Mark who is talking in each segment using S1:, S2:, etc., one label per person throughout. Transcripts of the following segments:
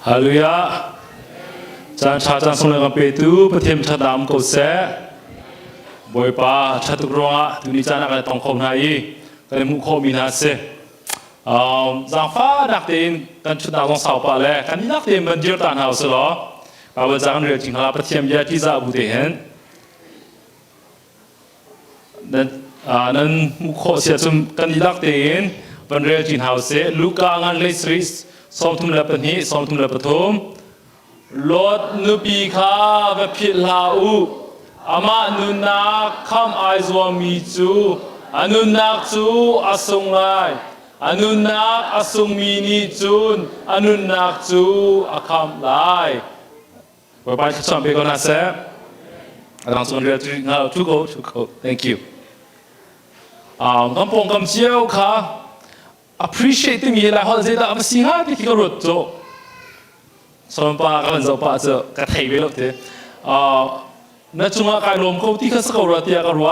S1: ฮาเลลูยาจานชาจานสงเลกันเปตูประเทศชาดามกุศลบอยป้าชาตุกรงะตุนิจานักเลยต้องคงหายกันมุขมินาเสจางฟ้านักเต้นกันชุดนักต้องสาวป่าเลยกันนักเต้นมันเดือดตานหาสลอเอาจางเรือจริงฮะประเทศยาที่จะบุตรเห็นนั้นมุขเสียจนกันนักเต้นวันเรือจริงฮาเสลูกางานเลสริสสอมทุ่มเล็บนี้สอมทุ่มเล็บทุมลดนุปีข้าเวพิลาอูอามานุนักคำไอซ์วามิจูอนุนักจูอาสงไลอนุนักอาสงมินิจูนอนุนักจูอาคำไลว่าไปที่ชมเบกอนาเซ่หลังส่วนเรือจุดเงาทุกคน thank you กำปงกำเชียวค่ะ appreciate ที่มีอะไรเขาจะได้มาสิ่งที่เขารู้จักสมปากมันจะปากจะกระเทยไปแล้วเถอะนั่นจุงอาการลมเขาที่เขาสกัดรัวที่เขารัว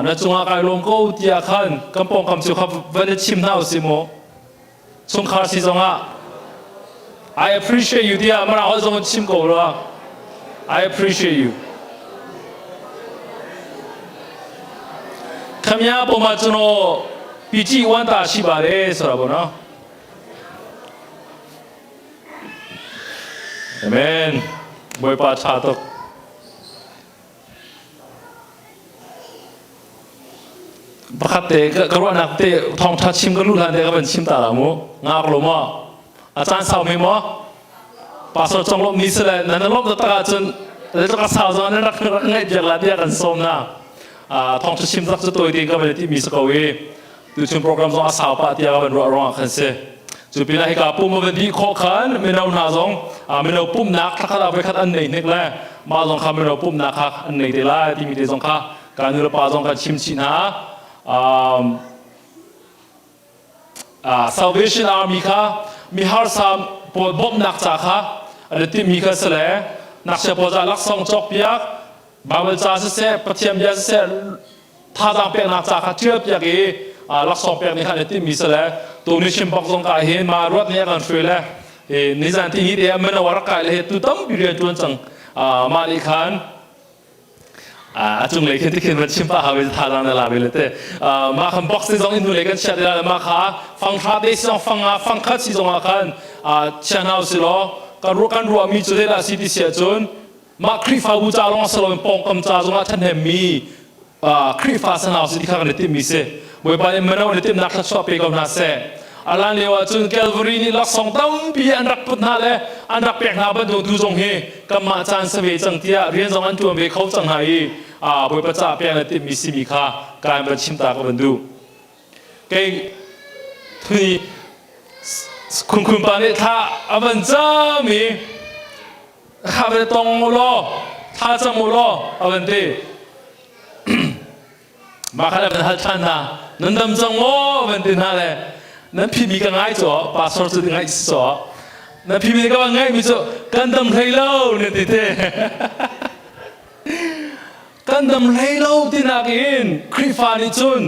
S1: นั่นจุงอาการลมเขาที่เขากำปองกำเชียวเขาวันนี้ชิมหน้าสิโมชงคาร์สิจงอ่ะ I appreciate you ที่มันเอาจงชิมกูรัว I appreciate you คำยาปมาจุโนปีจีวันตาชิบาเรสระบุนะเอเมนบอยปาชาตกประคัตเตะกระวนักเตะทองทัดชิมก็รู้ทันเตะก็เป็นชิมตาละมูงากลมอ่ะอาจารย์สาวไม่มั้งภาษาจงลบนิสเลยนั่นลบตะกาจนแล้วจะกระสาวจนนั่นรักเงยจากลาเดียกันสมนะทองทัดชิมสักตัวเองก็เป็นที่มีสกอวีดูชมโปรแกรมจงอาสาวปะที่ก็เป็นร้องขันเสจุดปีนั้นให้กับปุ่มมันดีข้อขันไม่เอาหน้าจงไม่เอาปุ่มนักถ้าเขาไปขัดอันไหนนึกแล้วมาจงข้าไม่เอาปุ่มนักอันไหนเดล่าที่มีเดจงข้าการดูแลปาจงการชิมชินะSalvation Army ข้ามีฮาร์ซามปวดบ่มนักจากข้าอันที่มีข้าเสลนักเชื่อพอจะลักษณ์จอกเปียกบาเบลจ่าเสียปะเทียมยาเสียท่าทางเปียกนักจากข้าเชื่อเปียกลักษณ์เปียกนี่ข้าอันที่มีเสลตัวนี้ชิมปักจงการเห็นมารวดเนี่ยกันช่วยเลยนิสัยที่นี้เดียวมันเอาวรักกันเลยตุ่ตั้มบิเรียนจวนจังมาอีกครั้งจุงเลยที่เขียนว่าชิมปะหาวิธีทางนั้นละเบลเต้มาคำบอกสิ่งอินดูเลยกันเชื่อได้แล้วมาค่ะฟังทราเดซิองฟังคัดสิ่งกันเชื่อหน้าสิโลกันรู้มีจุดเด่นสิ่งที่เสียจนมาคริฟ้าบูชาลงสโลมปองกำจาจงท่านเห็นมีคริฟ้าสนาวสิ่งที่ข้างในที่มีเสบ่อยไปมันเอาในที่นักชอบไปกับนาเสอาลันเลวจนแคลวารีนี่ลักษณ์ตั้มปีอันรักพุทธนาเลยอันรักเปียกนาบันดูจงเฮกัมมาจานเสวยจังเทียเรียนจงอันตัวเบเขาจังไห้บ่อยประจับเปียกในที่มีสิมีค่าการบัญชิมตากับบันดูเก่งทุยคุณปานี่ถ้าอันจะมีข้าไปตรงมุลถ้าจะมุลอันที่มาขณะเป็นฮัลชันนะนั่นดำจังโม่เป็นที่นั่นเลยนั่นพี่มีกันง่ายจ่อปาสอร์สุดง่ายจ่อนั่นพี่มีกันง่ายมิจ่อกันดำไทยเล่าเนี่ยที่เท่กันดำไทยเล่าที่นักอินคริฟานิจุน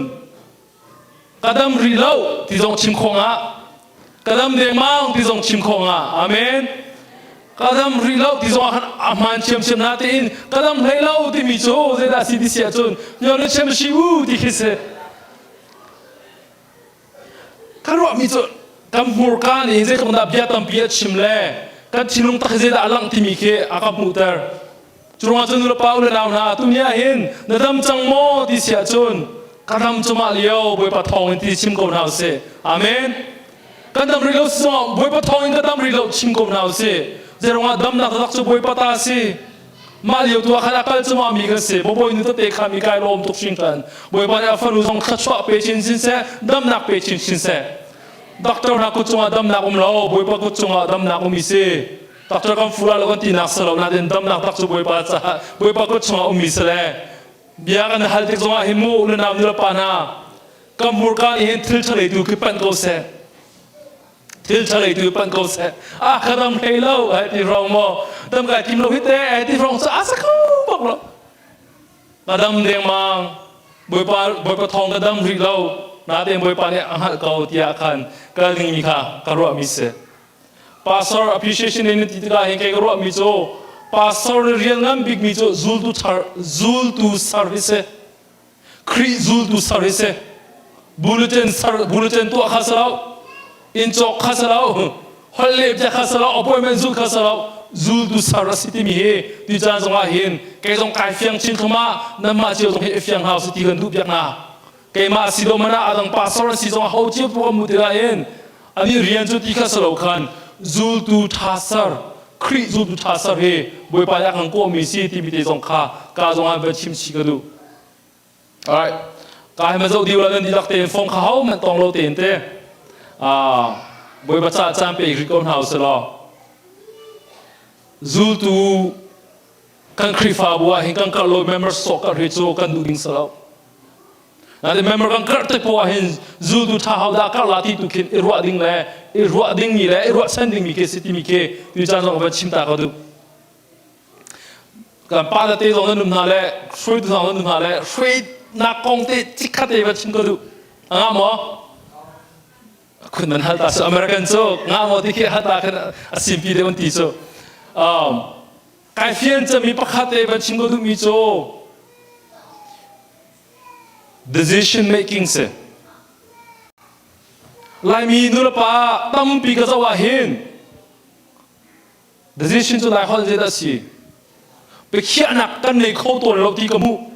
S1: กันดำรีเล่าที่จงชิมคงอ่ะกันดำเดียงมังที่จงชิมคงอ่ะอาเมนกันดำรีเล่าที่จงอามันเชื่อมนาที่อินกันดำไทยเล่าที่มิจ่อเจด้าสิที่เสียจุนย้อนเชื่อมชิวูที่คิดเสกันว่ามีจุดกำมูกันนี่จะต้องดับยาตั้มเปียชิมเล่กันชิลุงตักเจดอาลังที่มีเคอากับมุตร์จุงอาจนุรปาวเลนาวนาตุ้มยาเห็นนั่นดำจังโมที่เสียจนกันดำจุมาเลี้ยวบวยปะทองที่ชิมกบนาวเสอาเมนกันดำรีโลสมบวยปะทองกันดำรีโลชิมกบนาวเสเจรงว่าดำนักตักจุบวยปะตาเสมาเลี้ยวตัวขณะกันจุมามีกันเสบ่อยนึกตัวเตะขามีกายลมทุกสิ่งกันบวยปะเนี่ยฟันรู้ทองขัดชัวเปชินสินเสดำนักเปชินสินเสด็อกเตอร์นักกุศลดำนักเราบวยปะกุศลดำนักมิเสด็อกเตอร์กันฟูลาลกันที่นักสลาวนั่นดำนักตักจุบวยปะจ้าบวยปะกุศลมิเสเลยเบียกันฮัลติจงอาหิมูเลนามนิลปานากัมมูร์กันเห็นทิลทะเลดูคือปันโกเซทิลทะเลดูปันโกเซขดมเฮโลไอ้ที่เราโมดำกับทีมโลหิตไอ้ที่เราจะอาศัยบอกเรากระดำเดียงมังบวยปะทองกระดำรีโลนาเดียงบวยปะเนี่ยอาหารเก่าที่อาคันก็ยังมีค่ะกระโดดมิเส pastor appreciation ini tiga hingga kerua mijo pastor real ngam big mijo zul tu service kri zul tu service bulletin tu khasarau inchok khasarau holle ja khasarau appointment zul khasarau zul tu service ti mi he ti jan zonga hin ke zong kai fiang chin thuma nama chiu zong he fiang house ti gan du biak na ke ma sido mana adang pastor si zong ho chiu pu mu ti la hin ani rian chu ti khasarau khan zul tu thasar kri zul tu thasar he boi pa yak hang ko mi si ti mi te zong kha ka zong a ba chim chi ka du alright ka ma zo diu la ni lak te phong kha hau man tong lo ten te boi ba cha cham pe ri kon house lo zul tu kan kri fa bua hin kan ka lo member so ka ri chu kan du ding sa lo na de member kan kar te po hin zul tu tha hau da ka la ti tu kin irwa ding ni le irwa san ding mi ke siti mi ke tu jan zong ba chim ta ka du kan pa da te zong num na le shui tu zong num na le shui na kong te chi kha te ba chim ka du nga mo kun nan hal ta so american so nga mo ti ke ha ta kan asim pi de un ti so kai fian cha mi pa kha te ba chim ka du mi so decision making se lai mi nu pa tam pi ka zawa hin decision chu lai hol je da si pe khia nak kan nei kho ton lo ti ka mu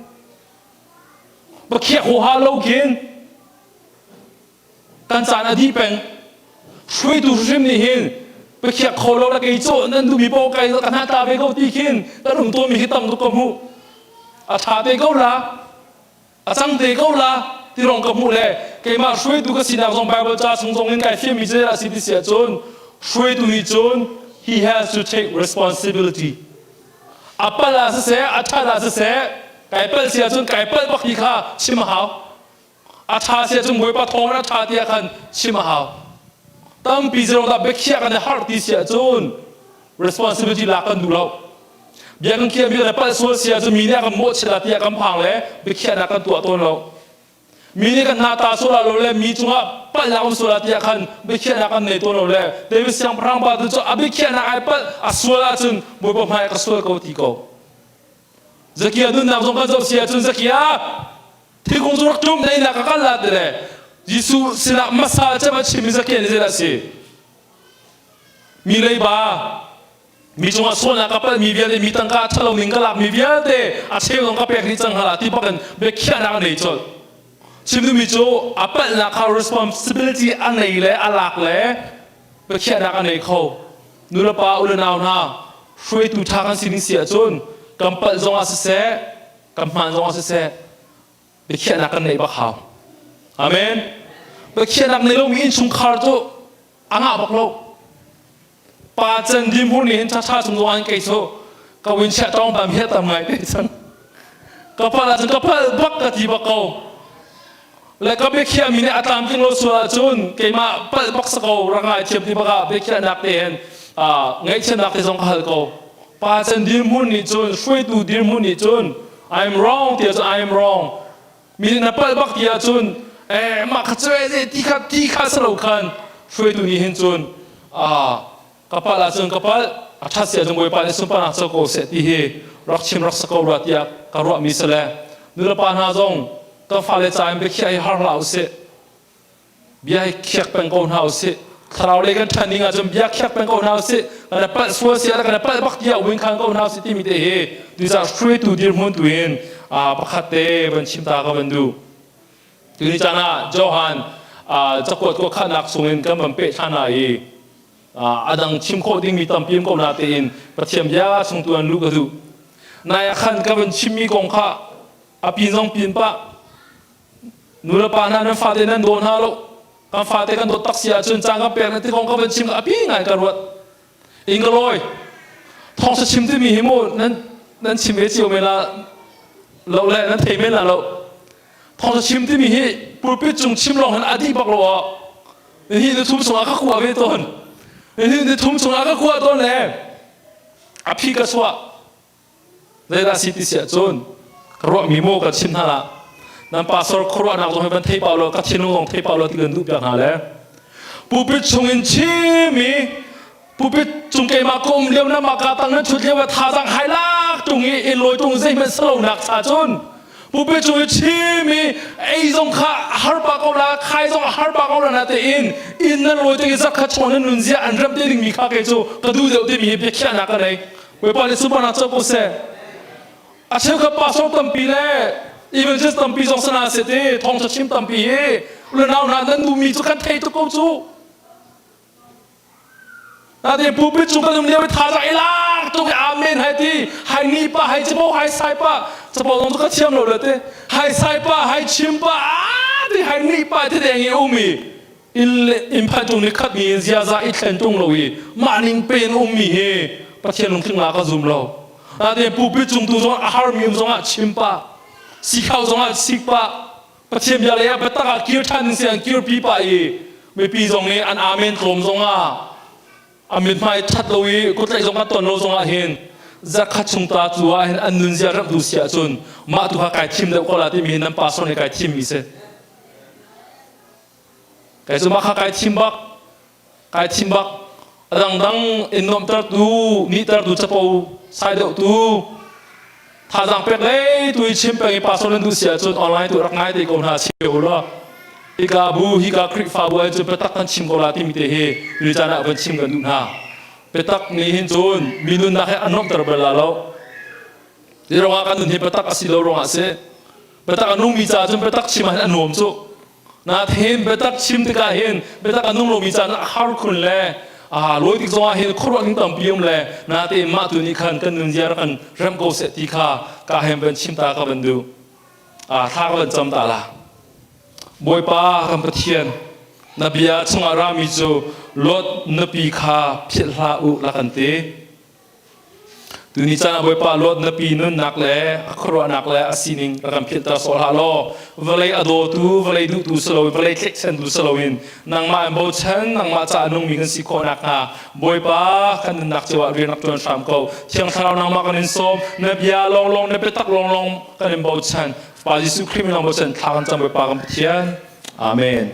S1: ba khia ho ha lo kin kan san a di peng shui tu shim ni hin pe khia kho lo la ke cho nan du mi bo kai kan ha ta be ko ti kin ta rung to mi hi tam du ka mu a tha te ko la chang te ko la ti rong ka mu le ke ma shui tu ka sinang song bible cha song song in kai fi mi je la si ti sia chon shui tu ni chon he has to take responsibility apala se athala se kai pel sia chon kai pel bak hi kha chim hao atha sia chon moi pa thong na tha tia khan chim hao tam pi zong da be khia kan har ti sia chon responsibility la kan du lo biar kan kia biar dapat sosial tu mini akan mau celat dia akan pang le, biar akan tua tuan lo. Mini kan nata solat lo le, mi cuma pal akan solat dia akan biar akan naik tuan lo le. Tapi siang perang batu tu, biar nak apa solat tu, boleh pemain kesual kau tiko. Zakia tu nak zongkan zong sia tu zakia, tikung zorak jom naik nak kalah tu le. Jisu sinak masa macam macam zakia ni jelas si. Milai ba. Mi cuma sona kapal mi biar de mi tangka chalong ninggalak mi biar de aceh dong kapal ni cang halat tiba kan bekia nak necol. Sebelum itu apa nak kau responsibility anai le alak le bekia nak nekau. Nula pa ulen naun ha shui tu takan sini sia cun kampal zong asese kampan zong asese bekia nak nek bakau. Amen. Bekia nak nekau mi in chung kar tu angak baklo. Pa chân dim hu ni cha cha chung zong an kai so ka win cha tong tam he tam ngai te chan ka pa la chan ka pa bak ka ti ba ko le ka be khia mi ne atam ting lo so chun ke ma pa bak sa ko ra ngai thiam ti ba ka be khia nak te hen ngai chen nak te zong hal ko pa chân dim hu ni chun shui tu dim hu ni chun I'm wrong ti I'm wrong mi na pa bak ti chun ma ka chwe ti kha sa lo khan shui tu ni hin chun kapal asung kapal atas ya jengoi pan sumpan asok ko seti he rak chim rak sakau rat ya karwa misale nula pan ha jong ka fale chaim be khia har lau se biai khiak pen ko hau se tharau le kan thaning a jom biak khiak pen ko hau se kana pa so sia kana pa bak ya win khang ko hau se ti mi te he tu za straight to dir mun tu in pakhate ban chim ta ka ban du tu ni chana johan chakot ko khanak sungin kam ban pe thana e adang chim ko ding mi tam pim ko na te in pathiam ya sung tuan lu ka du na ya khan ka ban chim mi kong kha apin jong pin pa nula pa na fa te nan don ha lo kan fa te kan do tak sia chun chang ka pe na ti kong ka ban chim api ngai ka ruat ing ka loi thong sa chim ti mi hi mo nan chim e chiu me la lo le nan thei me la lo thong sa chim ti mi hi pulpit chung chim long han adi bak lo ni ni thum sung a ka kwa ve ton ini thum chung aga kuat ton le api ka swa le da siti sia chun ro mi mo ka chim hala nan pastor khro na zo ban thei paulo ka chinung ong thei paulo ti gan du pya na le pu pi chung in chi mi ผู้พิจุงเกมาคุมเลี้ยวน้ำมากาตังนั้นชุดเลี้ยวท่าจังไฮลักจุงอินลอยจุงเซมันสโลนักซาจุนผู้พิจุงชีมีไอ้จงข้าฮาร์ปากเอาละใครจงฮาร์ปากเอาละนะแต่อินนั้นลอยจุงสักขจรนั้นนุนเสียอันรับได้ดึงมีข้าเกจูกระดูเดียวที่มีเพียงแค่นักอะไรเวลาในสุพรรณเจ้าก็เสอาเชื่อข้าป้าชอบตั้มปีเลยอีเวนต์ตั้มปีจงสนาเสด็จทองจะชิมตั้มปีเรื่องเอานั้นดูมีทุกขันเทตุกจูนาทีผู้พิจารณาเลี้ยวไปท่าจากไอ้ล่างตุกอาเมนให้ที่ให้นี่ป้าให้จะบอกให้ใส่ป้าจะบอกตรงตุกเชื่อมเราเลยที่ให้ใส่ป้าให้ชิมป้าที่ให้นี่ป้าที่แดงยี่อุ้มีอินพันตรงนี้ขัดมีเสียใจอีกเช่นตรงเราอีมานิ่งเป็นอุ้มีเฮประเทศลงถึงลาก็ซุ่มเรานาทีผู้พิจารณาตัวอาหารมีตรงชิมป้าสีขาวตรงสีป้าประเทศยาเลยไปตักกิวทันเสียงกิวปีป้าอีไม่ปีตรงนี้อันอาเมนตรงตรงอามิดไม่ชัดเลยกุศลจงกันตนเราจงอาเห็นจะขัดชงตาจัวเห็นอันนุนเสียรับดูเสียจนมาตัวไก่ทิมเด็กคนละที่มีน้ำปลาส่วนในไก่ทิมมีเสไก่จงมาข้าไก่ทิมบักดังอินนอมตระดูนี่ตระดูจะปูใส่เด็กดูถ้าจังเป็ดเลยตัวชิมไปปลาส่วนนั้นดูเสียจนออนไลน์ตัวรักง่ายที่คนหาเชี่ยวละฮิกาบูฮิกาคริฟาบัวจะไปตักกันชิมกอลาที่มีเตะหรือจะนักเป็นชิมกันดูนะไปตักนี่หินจนมีนุนนักให้อันน้อมตระเบลาแล้วที่เราว่ากันนุนที่ไปตักสิเราลงอาเซ่ไปตักอันนุ่มมีจ่าจนไปตักชิมให้อันนุ่มสุนาเห็นไปตักชิมที่กาเห็นไปตักอันนุ่มลงมีจ่าฮาร์คุณแลลอยที่จงเห็นครัวนิ่งต่ำเพียงเลยนาเตมาตัวนี้ขันกันนุนเยอะกันเริ่มโกเสติข้ากาเห็นเป็นชิมตากับเป็นดูถ้าก็เป็นจำตาละบอยป้าคำปะเทียนนบีอาชงอารามิโจลดนบีข้าพิลาอุลักันเตตัวนี้จานะบอยป้าลดนบีนุนนักเล่ครัวนักเล่อาศินิงรักพิลตาโซลาโลเวลัยอโดตูเวลัยดูตูสโลวินเวลัยเท็กเซนดูสโลวินนางมาเอ็มโบชันนางมาจานุงมีกันสิโคนักฮะบอยป้ากันนักจัวเรียนนักจวนสามเขาเชียงทาวนางมากันนิสมนบีอาลองนบีตักลองกันเอ็มโบชันปาจิสุคริมินองบุษนทางจำไว้ปากคำเทียนอาเมน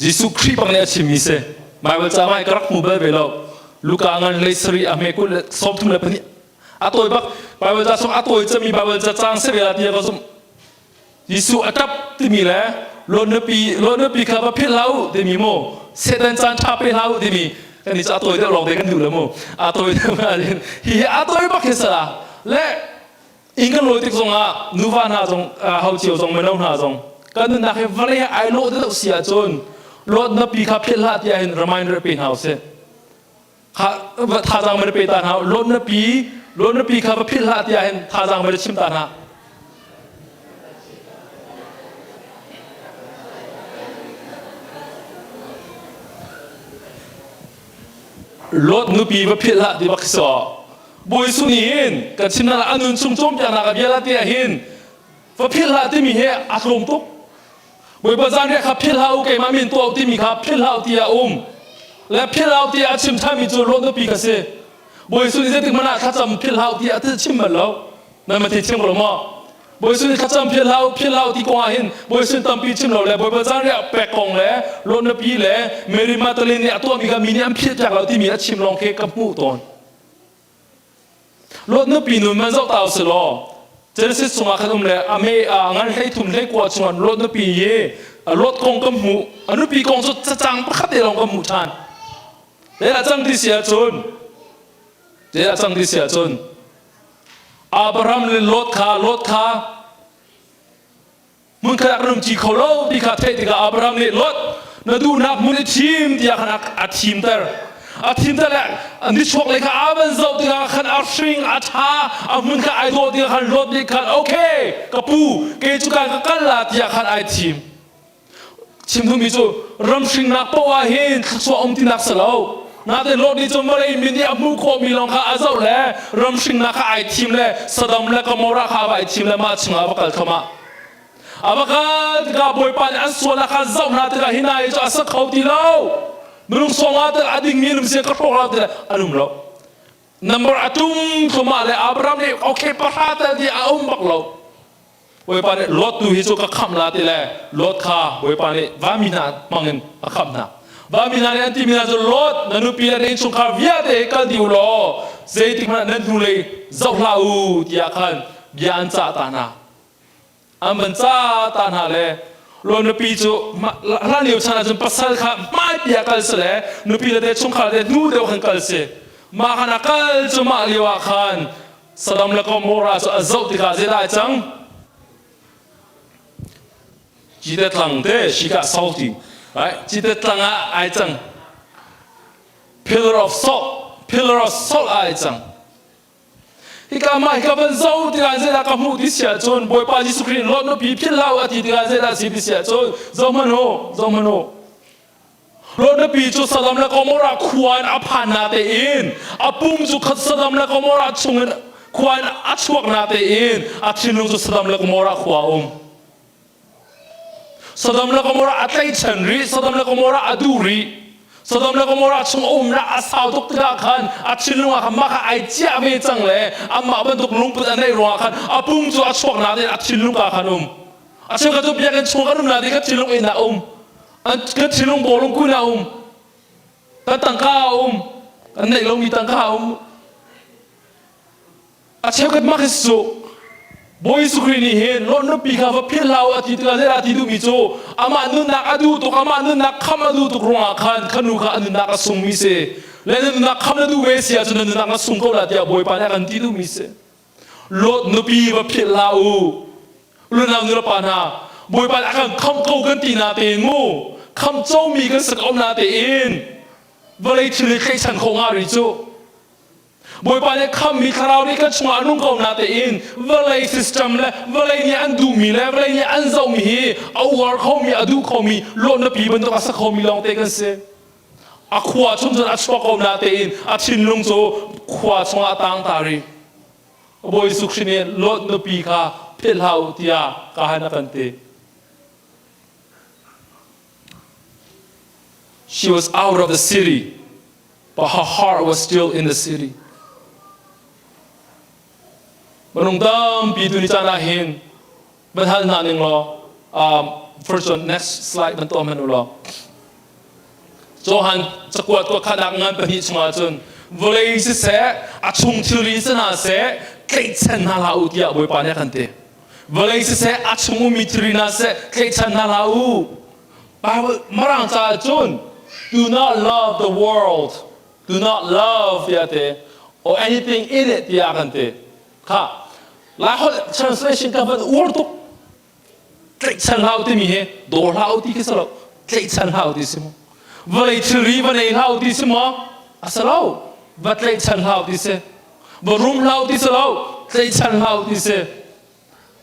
S1: จิสุคริปังเนี่ยชิมิเซ่ไม่ว่าจะไม่กระมุบเบลล์ลูกอังเลสรีอเมกุลสอบทุ่มเล็บนี้อัตโต้บักไม่ว่าจะส่งอัตโต้จะมีไม่ว่าจะจ้างเสเวลาที่ก็ส่งจิสุอัตับที่มีแหละโลนปีข้าพเจ้าที่มีโมเสด็จจันทร์เป็นเล่าที่มีกันนี่จะอัตโต้ที่ลองเด็กกันดูเลยโมอัตโต้ที่มาฮีอัตโต้บักเฮสละและอิงกันลอยที่จงนูวานาจงเขาเชี่ยวจงไม่น้องนาจงกันนั่นนักเวลาไอโลที่เราเสียจนรถนับปีขับเพียรลาที่เห็นรำไมน์เป็นเฮาส์ข้าท่าจังไม่ได้เป็นตาเฮารถนับปีขับเพียรลาที่เห็นท่าจังไม่ได้ชิมตาหารถนับปีขับเพียรลาที่บักษอบอยสุนีนกับชิมนาอันนู้นชุ่มๆอย่างนักเบียร์ที่เห็นว่าเพียรลาที่มีเหตุอารมณ์ตุกบอยประจันเนี่ยครับเพียรลาโอเคมามีตัวที่มีครับเพียรลาที่และเพียรลาที่อาชิมท่ามีจุดรถนับปีกันเสียบอยสุนีจะถึงมันถ้าจำเพียรลาที่อาจจะชิมมันแล้วนั่นมันที่ชิมเราหม้อบอยสุนีถ้าจำเพียรลาที่กว่าเห็นบอยสุนีตั้มปีชิมเราแล้วบอยประจันเนี่ยแปลกกองแล้วรถนับปีแล้วเมริมาตเลนเนี่ยตัวมีการมีเนี่ยเพียรจากเราที่มีอาชิมลองเคกับมูตอนรถนับปีนู้นมันจะเอาสิล้อเจริญสิทธิ์สงฆ์ขนมเลยงั้นให้ทุ่มให้กว่าชวนรถนับปีเย่รถกองกำมูนับปีกองสุดจังประคับเดลองกำมูทานเดี๋ยวจังที่เสียจนอับราฮัมเลยรถขามึงขนาดรุ่มจีเขาเล่าที่ข้าเทติกาอับราฮัมเลยรถนาดูนักมุนทีมที่ขนาดทีมเตอร์ทีมแต่ละอันนี้ช่วงเลยค่ะอาบันเจ้าที่ขันอาชิงอาชาอามุนค่ะไอโดที่ขันรถที่ขันโอเคกับปูเกจุกันกันละที่ขันไอทีมทุกมิจูรำชิงนักปวาหินส่วนอมที่นักสลาวน่าจะรถที่จะมาเลยมินิอามุโคมีลองค่ะอาเจ้าเลยรำชิงนักไอทีมเลยสดามเลยก็มราคาไอทีมเลยมาชิงอาบักลเข้ามาอาบักลที่กับบอยปันอันส่วนละค่ะเจ้าน่าจะหินายจะสักเขาที่เล่ามึงส่งมาแต่อดีตมีนุ่มเสียกระโปรงเราแต่อันนุ่มเรา number อาตุ้มเข้ามาเลยอับราฮัมเนี่ยโอเคประทานแต่ที่อาอุ้มบักเรา วยปานรถดูฮิจูก็ขับลาติแลรถข้าวยปานวามินามังเงินขับนะวามินาเนี่ยที่มีนาจะรถนันนุปีนั้นเองชงข้าวเวียดเอกกันดิวโลเจติมันนั้นดูเลยเจ้าลาอูที่อาคันยานจ่าตานาอันมันจ่าตานาเลยรถนุปีจูร้านเดียวชนะจนปัสสาวะไม่เปียกันเสียนุปีนั้นชงข้าวเด็ดนู่เดียวกันกันเสียมาขนาดกันจะมาเลียวคันสดำแล้วก็โมราจะเจ้าที่กาเจได้จังจีเด็ดหลังเตะชิกาสาวที่ไอ้จีเด็ดหลังไอ้จัง pillar of salt ไอ้จังฮิกามาฮิกาเป็นเจ้าที่กาเจได้กับมูที่เสียจนบอยปาจิสุครีนรถนบีพิลาวที่กาเจได้สิที่เสียจนเจ้ามันโหรถนบีจุดสดำแล้วก็โมราควานอภันนาเตอินอปุ่มจุดสดำแล้วก็โมราชงควานอัชวกนาเตอินอัชินุจุดสดำแล้วก็โมราขวาสดำแล้วก็โมราอัตไลชันรีสดำแล้วก็โมราอดูรีสดำแล้วก็โมราชงนะอาสาวตุกตะขันอัชินุว่าขมาขไอเจ้าไม่จังเลยอามาบันตุกลุงปุตอันในรัวขันอาปุ่มจุดอัชวกนาเตอัชินุกะขันอัชินุกะจุดเบียกันชงกันนาเตก็ชินุเอ็นนะอันก็ชินุบอลงกุนาก็ตั้งข้าวอันไหนเรามีตั้งข้าวอาเชฟกันมากที่สุดบอยสุครีนี่เห็นรถนบีข้าวพิลลาวอาทิตย์กันเจอาทิตย์ดูมิโจอามานุนักอดูตุกอามานุนักข้ามอดูตุกรองอาคันขนุกอานุนักส่งมิเสและนุนักข้ามอดูเวสีอาจนุนักส่งเขาละเดียบอยปานกันทิตย์ดูมิเสรถนบีข้าวพิลลาวรุ่นน้ำนุรปานาบอยปานกันข้ามเขากันตีนาเตงูข้ามเจ้ามีกันสักเอานาเตอินเวลาที่เลี้ยงฉันคงอาริโจบอยปานข้ามมีคราวนี้กันชงอานุ่งเขานาเตอินเวลาซิสเต็มเลยเวลาเนี่ยอันดูมีเลยเวลาเนี่ยอันเจ้ามีเอาวาร์เขามีอดูเขามีโลนปีบันตัวสักเขามีลองเตกันเสียอาขวาชมจนอาชวเขานาเตอินอาชินลงโจขวาชงอาตังตารีบอยสุขชินีโลนปีข้าเพลาที่อาข้านักันเต She was out of the city, but her heart was still in the city. Manungdam biduni janahin, banhal naning lo. First one, next slide, bantu manu lo. Johan cakuat ko kadangan pahi chungajun. Volei se achung thili sana se kaitsan nalau dia boy panya kante. Volei se achung mitrina se kaitsan nalau. Bible marang cha jun. Do not love the world. Do not love yate or anything in it yagante. Ka. La translation ka but word to kaitsan lau ti mi he do lau ti kisalo kaitsan lau ti simo. Volei thili vanei lau ti simo asalo. But late chan how this say, but room how this allow, late chan how this say.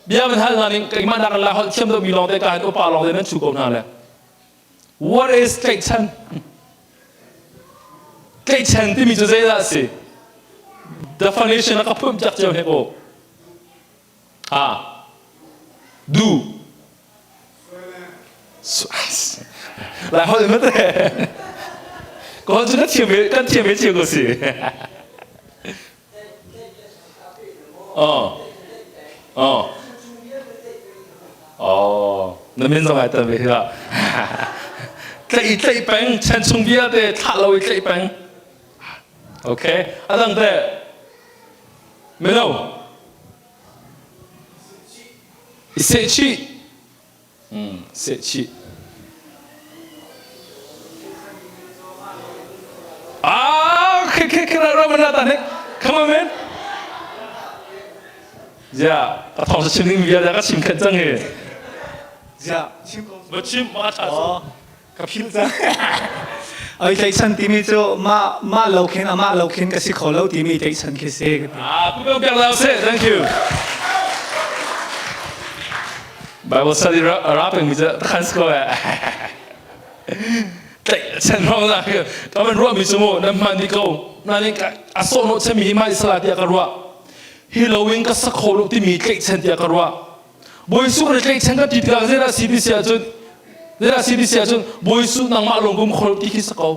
S1: Biar man hal naning kaiman nak lah cem tu bilang dekat tu palong dia nanti cukup nala. What is late chan? Late chan tu mesti saya sih. Definition nak apa macam jauh hebo. Do. Lah hal mana? Kau sudah cium, kan cium cium kau sih. Nampak tak ada mereka. Klei peng, cenderung dia deh, tak lalu klei peng. Okay, adang deh. Meno. Seci. Seci. Kenapa mana tadi? Come on, man. Ya, atau sesuatu biar jaga sim kencang ya.
S2: Ya,
S1: Macam macam.
S2: kapil ta. Ai tai chan timi cho ma lauken kasi kholo timi tai chan ke se.
S1: People biar lau se. Thank you. Bible study rapping bisa tekan sekolah.ฉันร้องนะคือถ้ามันรู้มีสมุนน้ำมันที่เขานั่นนี่อาสนุจะมีมาอิสระที่อาการว่าฮิโลวินก็สักคนที่มีเกล็ดฉันที่อาการว่าบอยสุกในเกล็ดฉันก็ติดกันเรื่องสิ่งที่เสียจนเรื่องสิ่งที่เสียจนบอยสุกนั่งมาลงกุมคนที่คิดสักเขา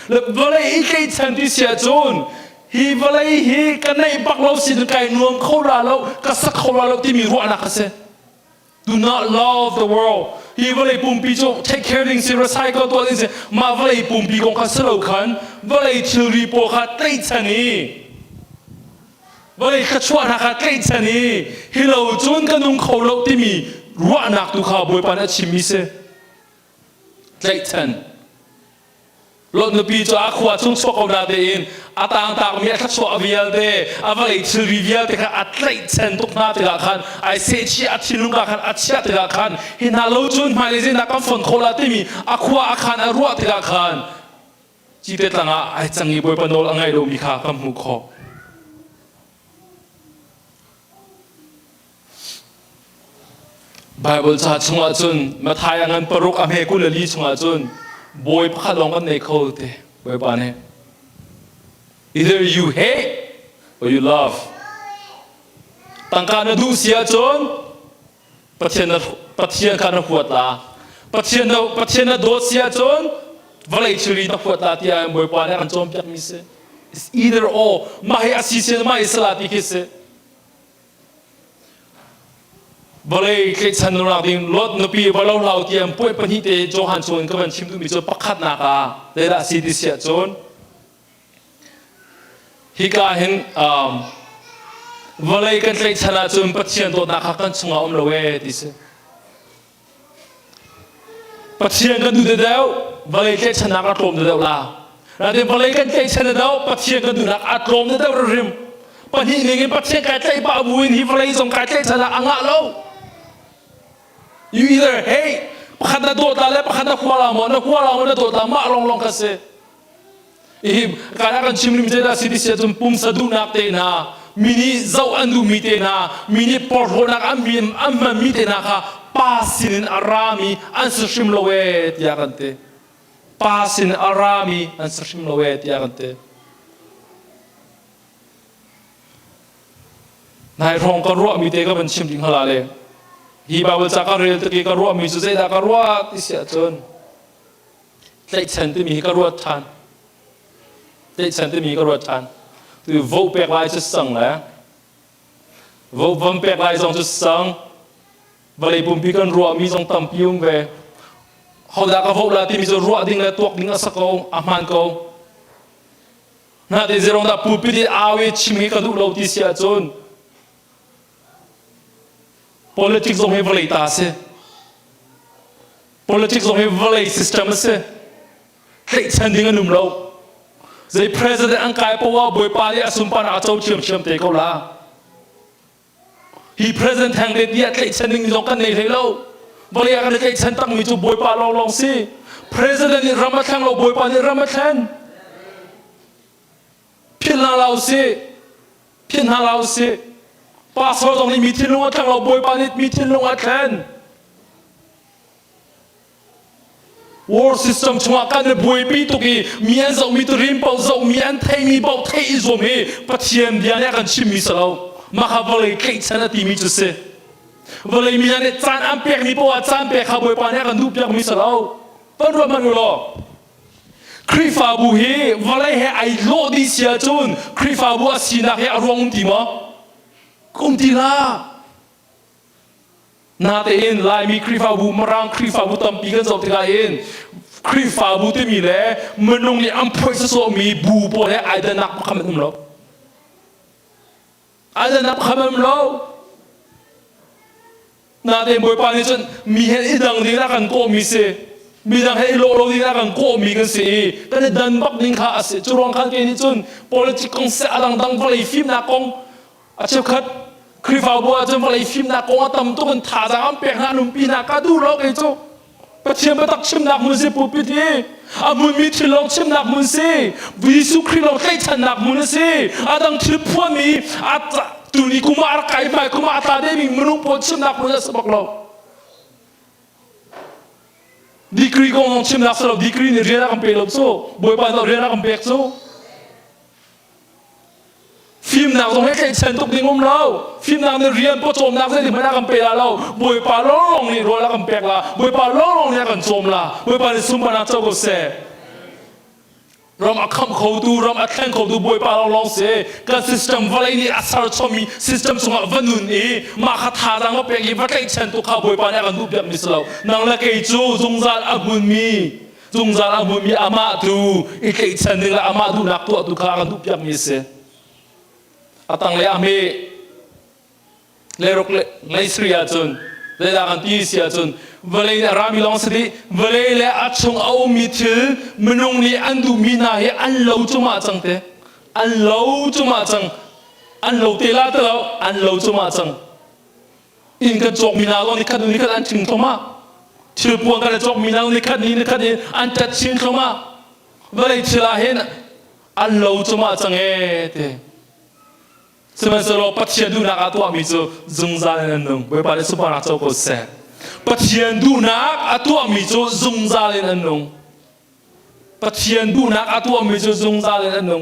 S1: แล้วเวลาอีเกล็ดฉันที่เสียจนฮีเวลาฮีกันในปักเราสิ่งไก่นวมเขาลาเราก็สักเขาลาเราที่มีรู้นักเสีย do not love the world hi vale pumpi jo take care things recycle to things ma vale pumpi kong ka selo khan vale churi po kha tai chani vale ka chwa na kha tai chani hi lo chun ka nung khau lo ti mi ruwa nak tu kha boi pa na chimi se tai chan lột nụ pi cho aqua chung chua cầu đa in atang tak mi khát chua avial de avale chiri vial te kha atlai chen tuk na te ga khan ai se chi athilung ga khan achia te ga khan hina lo chun mai le na kam phon khola te mi aqua akhan arua te ga khan chi te tanga ai changi boi panol angai lo mi kha kam mu kho Bible cha chunga chun ma thai angan paruk ame kulali chunga chun boy pakha long kan nei khol te boy pa ne either you hate or you love tangka na du sia chon pathian kana huat la pathian na do sia chon valai churi na huat la tia boy pa ne kan chom pyak mi se it's either or mai asisi mai salati ki se balai ke chan ra ding lot no pi balo lau tiam poi pani te johan chon ka ban chim tu mi cho pakhat na ka le la si ti sia chon hi ka hen balai kan tlai chana chon pathian to na kha kan chunga om lo we ti se pathian kan du de dau balai ke chana ka tom de dau la ra de balai kan ke chana dau pathian kan du na a tom de dau rim pani ni nge pathian ka tlai ba buin hi balai song ka tlai chana anga lo you either hey pakhat na do ta le pakhat na khwala mo na do ta ma long long ka se i kana kan chimlim je da sidi se tum pum sadu nak te na mini zau andu mi te na mini por ho nak amma mi te na kha pasin arami an shim lowet ya kante pasin arami an shim lowet ya kante nai rong ka ro mi te ka ban chim ding hala le hi Bible cha ka rel te ki ka ro mi su se da ka ro ti sia chon tlai chen te mi ka ro than tlai chen te mi ka ro than tu vo pek lai chu sang la vo vam pek lai song chu sang balai pum pi kan ro mi song tam pium ve ho da ka vo la ti mi zo ro ding la tok ding a sa ko a man ko na de zerong da pu pi di awe chimi ka du lo ti sia chon politics dong he valai ta se politics dong he valai system se tlai chan ding anum lo zai president ang kai pawa boy pa li asum pa na chau chiam te ko la hi president hang de dia tlai chan ding dong kan nei thei lo valai kan tlai chan tang mi chu boy pa long long si president ni ramathang lo boy pa ni ramathan phin na lao se pastor dong ni mitin lunga thang lo boy pa ni mitin lunga thlen war system chunga kan boy pi to ki mian zo mi to rim pau zo mian thai mi pau thai zo me pathian dia ne kan chim mi salo ma kha volei kai chana ti mi chu se volei mi ne chan am pek mi pau chan pek kha boy pa ne kan du pek mi salo pan ro man lo krifa bu he volei he ai lo di sia chun krifa bu asina he arong ti ma kumti la na te in lai mi krifa bu marang krifa bu tam pi kan zo te ga in krifa bu te mi le menung ni am phoi so mi bu po le ai da nak kham um lo ai da nak kham um lo na te boy pa ni chun mi he idang ding la kan ko mi se mi dang he lo lo ding la kan ko mi kan se kan dan bak ding kha ase churong khan ke ni chun politic kong se adang dang volei film na kong a cheu khat krifa bua chen volei film na kong atam to kan tha jang am pek na num pi na ka du lo ke chu pathian ba tak chim nak mun se pu pi thi amun mi thil lo chim nak mun se visu khri lo kai chan nak mun se adang thil phwa mi at tu ni kumar kai mai kuma ta de mi munu po chim nak mun se bak lo dikri gong chim nak so dikri ni rena kam pe lo so boy pa lo rena kam pek so phim nào trong hết cái chân tục tiếng lâu phim nào nên riêng có trộm nào thì mới là cầm bè là lâu buổi pa long này rồi là cầm bè là buổi pa long này cần trộm là buổi pa thì xung quanh châu có xe รำอักขำเขาดูรำอักแข่งเขาดูบวยปาเราลองเสียการซิสเต็มวันนี้อัศรชมีซิสเต็มสงฆ์วันนุ่นมาขัดทารังว่าเป็นยังว่าใครเช่นตัวข้าบวยปาเนี่ยกันดูแบบนี้สลาวนางละใครจูจงจานอาบุญมีจงจานอาบุญมีอามาดูอีกใครเช่นนึงละอามาดูนักตัวข้ากันดูแบบนี้เสียอาตังเลยอามีเลรกเลสเรียจนเลดากันตีเสียจนเวลารามิลองสติเวลาอัดชงเอามีถือมนุษย์นี่อันดูมีนาเฮอันเล่าจุมาจังเตอันเล่าจุมาจังอันเล่าเตลาเตลาอันเล่าจุมาจังอินกันจอกมีนาลองนี่คัดนี่คัดอันชิงเข้ามาถือพวงกันจอกมีนาลองนี่คัดนี่อันจัดชิงเข้ามาเวลาเชลาเห็นอันเล่าจุมาจังเตสมัยสโลปัจเจียนดูนักตัวมิจูจงจานนั่นนึงเวลาสุภาพนักเจ้าก็เสกปัจเจียนดูนักตัวมิจูจงจานนั่นนึงปัจเจียนดูนักตัวมิจูจงจานนั่นนึง